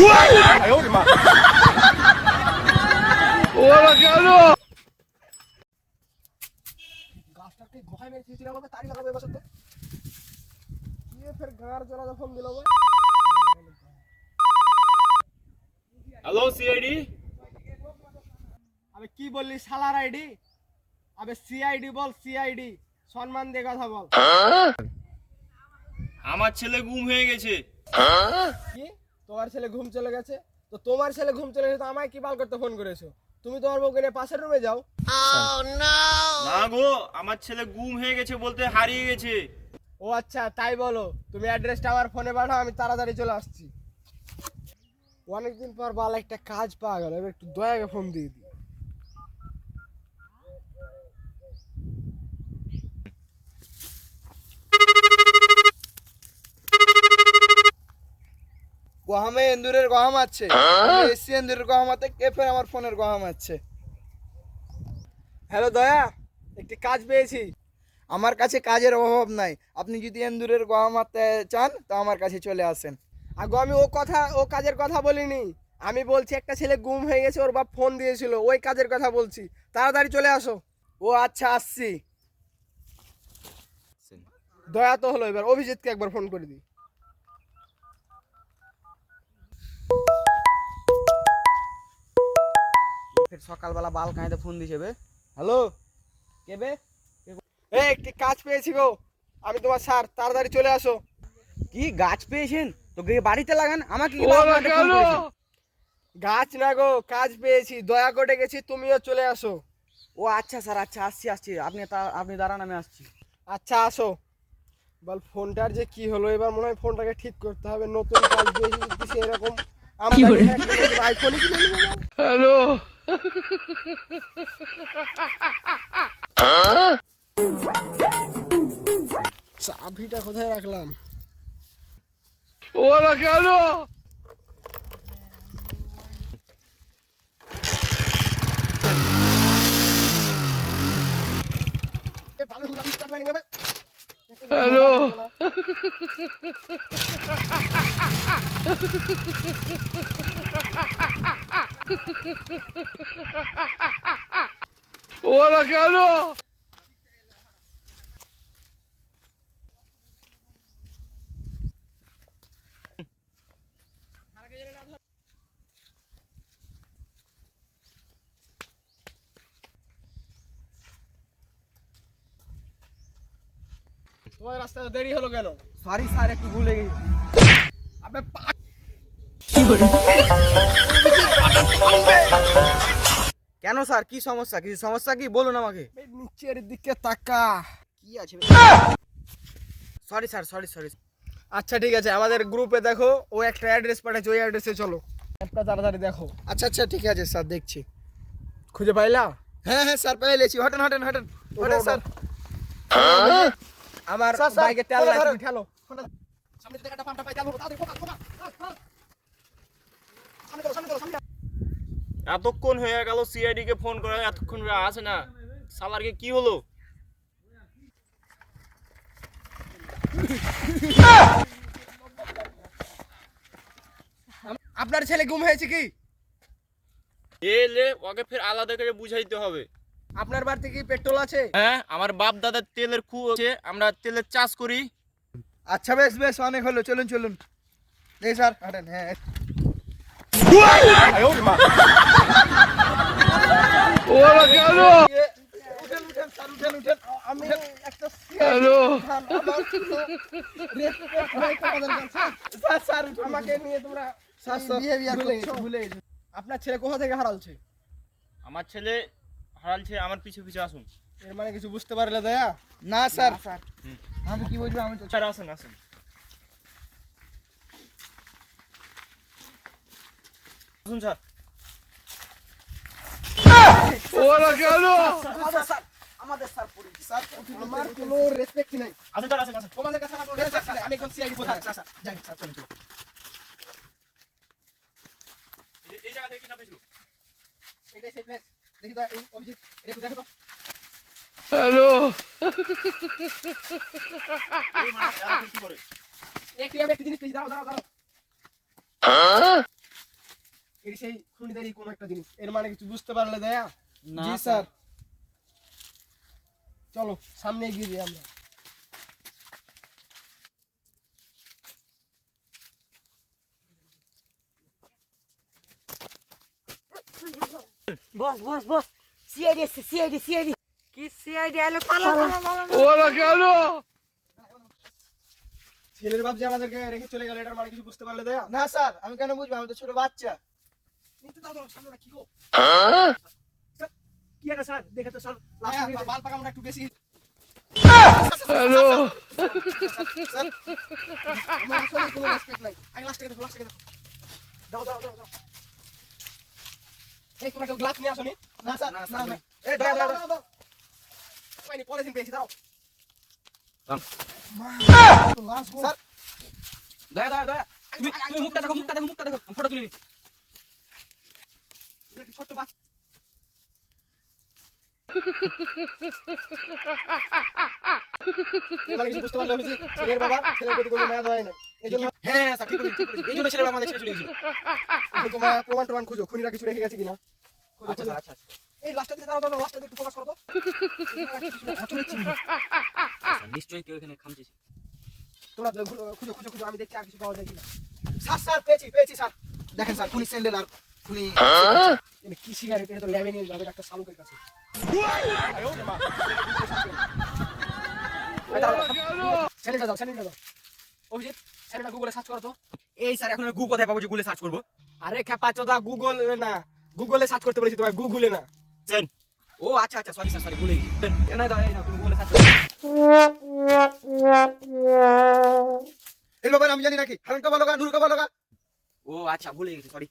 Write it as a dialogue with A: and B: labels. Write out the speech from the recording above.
A: 哎呦我的妈！ওরা কেন গাছটাকে ঘোড়ায় মেরে ছিঁড়ে হবে তাড়ি লাগাবে বসে তো কি ফের গাঁর জ্বালা ফোন দিল ভাই
B: হ্যালো সিআইডি।
A: আবে কি বললি শালার আইডি? আবে সিআইডি বল, সিআইডি সম্মান দিয়ে কথা বল।
B: আমার ছেলে গুম হয়ে গেছে।
A: কি তোমার ছেলে ঘুম চলে গেছে? তো তোমার ছেলে ঘুম চলে গেছে তো আমায় কি বাল করতে ফোন করেছো? তুমি তোমার বউকে নিয়ে পাশের রুমে যাও।
B: না গো, আমার ছেলে গুম হয়ে গেছে বলতে হারিয়ে গেছে।
A: ও আচ্ছা তাই বলো, তুমি অ্যাড্রেসটা আমার ফোনে পাঠাও, আমি তাড়াতাড়ি চলে আসছি। অনেকদিন পর বাল একটা কাজ পাওয়া গেল, এবার একটু দয়াকে ফোন দিয়ে দিই। গহামে এন্দুরের গহাম আছে, এসি এন্দুরের গহাম আছে, কে ফের আমার ফোনের গহাম আছে। হ্যালো দয়া, একটি কাজ পেয়েছি। আমার কাছে কাজের অভাব নাই, আপনি যদি এন্দুরের গহামাতে চান তো আমার কাছে চলে আসেন। আগো আমি ও কাজের কথা বলিনি, আমি বলছি একটা ছেলে গুম হয়ে গেছে, ওর বাপ ফোন দিয়েছিল, ওই কাজের কথা বলছি। তাড়াতাড়ি চলে আসো। ও আচ্ছা আসছি। দয়া তো হলো, এবার অভিজিৎকে একবার ফোন করে দিই।
C: ফের সকালবেলা বাল কাঁদে ফোন দিছে বে।
A: হ্যালো,
C: কে বে?
A: এই একটি কাজ পেয়েছি গো, আমি তোমার স্যার, তাড়াতাড়ি চলে আসো।
C: কি গাছ পেয়েছেন? তো গিয়ে বাড়িতে লাগান, আমাকে কি বাল কাঁদে ফোন করেছেন?
A: গাছ না গো, কাজ পেয়েছি, দয়া করে গেছি, তুমিও চলে আসো।
C: ও আচ্ছা স্যার, আচ্ছা আসছি আসছি, আপনি দাঁড়ান, আমি আসছি।
A: আচ্ছা আসো। বল ফোনটার যে কি হলো, এবার মনে হয় ফোনটাকে ঠিক করতে হবে, নতুন কাজ দিয়েছি এরকম। আইফোনই কিনে নিবো। হ্যালো, চাবিটা কোথায় রাখলাম? ওরা কেন? হ্যালো, ওরা কেন? তোমার রাস্তাটা দেরি হলো কেন?
C: সরি স্যার, একটু ভুলে গেছি।
A: আপনি
C: কেন স্যার, কি সমস্যা? কিছু সমস্যা কি বলুন আমাকে।
A: নিচের দিকে তাকা।
C: কি আছে? Sorry sir, sorry sorry.
A: আচ্ছা ঠিক আছে, আমাদের গ্রুপে দেখো, ও একটা অ্যাড্রেস পাঠাচ্ছে, ওই অ্যাড্রেসে চলো। একটা তাড়াতাড়ি দেখো। আচ্ছা আচ্ছা ঠিক আছে স্যার, দেখছি। খুঁজে পাইলা?
C: হ্যাঁ হ্যাঁ স্যার, পেয়ে লেছি। হটেন হটেন হটেন হটেন স্যার।
A: আমার বাইকে তেল নাই, তুমি ঠেলো। সামনে থেকে একটা পাম্পটা পাই, তেল ভরো, তাড়াতাড়ি ফোকাস ফোকাস। সামনে চলো, সামনে চলো, সামনে।
B: এতক্ষণ হয়ে গেল সিআইডি কে ফোন করে, এতক্ষণ আসে না। সালারকে কি হলো?
A: আপনার ছেলে গুম হয়েছে কি?
B: এলে ওকে ফের আলাদা করে বুঝাইতে হবে।
A: আপনার বাড়িতে কি পেট্রোল আছে?
B: হ্যাঁ, আমার বাপ দাদার তেলের খুব আছে, আমরা তেলের চাষ করি।
A: আচ্ছা বেশ বেশ, অনেক হলো, চলুন চলুন। এই স্যার হাঁটেন। হ্যাঁ ওরা কেন? উঠেন উঠেন স্যার, উঠেন উঠেন। আমি একটা হ্যালো স্যার, স্যার আমাকে নিয়ে তোমরা বিহেভিয়ার করছো, ভুলে গেছো। আপনার ছেলে কোথা থেকে হারালছে?
B: আমার ছেলে হারালছে, আমার পিছু পিছু আসুন।
A: এর মানে কিছু বুঝতে পারলে দয়া?
C: না স্যার,
A: স্যার
C: আমি কি বলবো? আমি তো
B: স্যার আসুন আসুন। আসুন স্যার।
A: ওরা কেন?
C: স্যার, আমাদের স্যার পড়েছি স্যার,
A: আমার কোনো রেসপেক্ট নাই।
B: আসুন স্যার, আসুন আসুন।
A: তোমাদের কাছে আমার কোনো রেসপেক্ট নাই। আমি এখন সিআইডি কোথায়? স্যার যাই স্যার, চলুন চলুন।
B: এই জায়গা থেকে কি পেয়েছিল?
A: এটাই সেই প্লেস। দেখি তো এই অভিজিৎ, এটা একটু দেখো তো। হ্যালো,
B: এই মানুষ এত কি করে?
A: একটু জিনিস পেয়েছি, দাঁড়াও দাঁড়াও দাঁড়াও। এর সেই খুনিদেরই কোনো একটা জিনিস, এর মানে কিছু বুঝতে পারলে দয়া?
C: না,
A: জি স্যার। চলো সামনে এগিয়ে যাই আমরা।
D: বস বস বস সিআইডি এসছে সিআইডি সিআইডি কি সিআইডি আলো পালা
A: ছেলের বাপ যে আমাদেরকে রেখে চলে গেল, এটার মানে কিছু বুঝতে পারলে দয়া? না স্যার, আমি কেন বুঝবো, আমি তো ছোট বাচ্চা। নিতে দাও, দাও, সামনে কি গো? স্যার, কি এটা স্যার? দেখে তো স্যার বাল পাকা আমরা একটু বেশি। হ্যালো স্যার, আমার আসলে কোনো রেসপেক্ট নাই। আই লাস্ট থেকে দেখো। দাও দাও দাও দাও। এই তোমার গ্লাস নিয়ে আসো নি? না স্যার, না না। এই দাও দাও দাও। পাইনি, পরের দিন পেয়েছি, দাও। স্যার,
C: দয়া দয়া দয়া তুমি মুখটা দেখো ফটো তুলে নি।
A: এটা ছোট্ট বাচ্চা। এবার কিছু বুঝতে পারলে হয়েছে, ছেলের বাবা ছেলের প্রতি কোনো মায়া দয়া নেই। এই জন্য
C: হ্যাঁ স্যার ঠিক বলেছেন এই জন্য ছেলেরা আমাদের ছেড়ে চলে গেছিল।
A: তোমার প্রমাণ টমান খুঁজো, খুনিরা কিছু রেখে গেছে কিনা।
C: আচ্ছা স্যার আচ্ছা
A: এই লাস্টটা দিতে দাও, লাস্টটা একটু ফোকাস করো তো।
C: নিশ্চয়ই কেউ এখানে খামচেছে।
A: তোমরা খুঁজো, আমি দেখছি আর কিছু পাওয়া যায় কিনা। স্যার পেয়েছি স্যার। দেখেন স্যার, খুনি স্যান্ডেল আর খুনি কি সিগারেট, এটা তো ল্যাবে নিয়ে যাবে ডাক্তার শালুকের কাছে। স্যানিটাইজার দাও। অভিজিৎ, স্যানিটাইজার গুগলে সার্চ করো তো।
C: এই স্যার এখন গু কোথায় পাবো যে গুগলে সার্চ করবো?
A: আরে খেপা চোদা, গুগল না, গুগলে সার্চ করতে বলেছি তোমায়, গুগলে না।
C: ও আচ্ছা আচ্ছা সরি স্যার ভুলে গেছি। না দাও এই না তুমি গুগলে সার্চ করো।
A: এই ব্যাপারে আমি জানি নাকি, হারান কা বলো গা, নূর কা বলো গা।
C: ও আচ্ছা ভুলে গেছি সরি।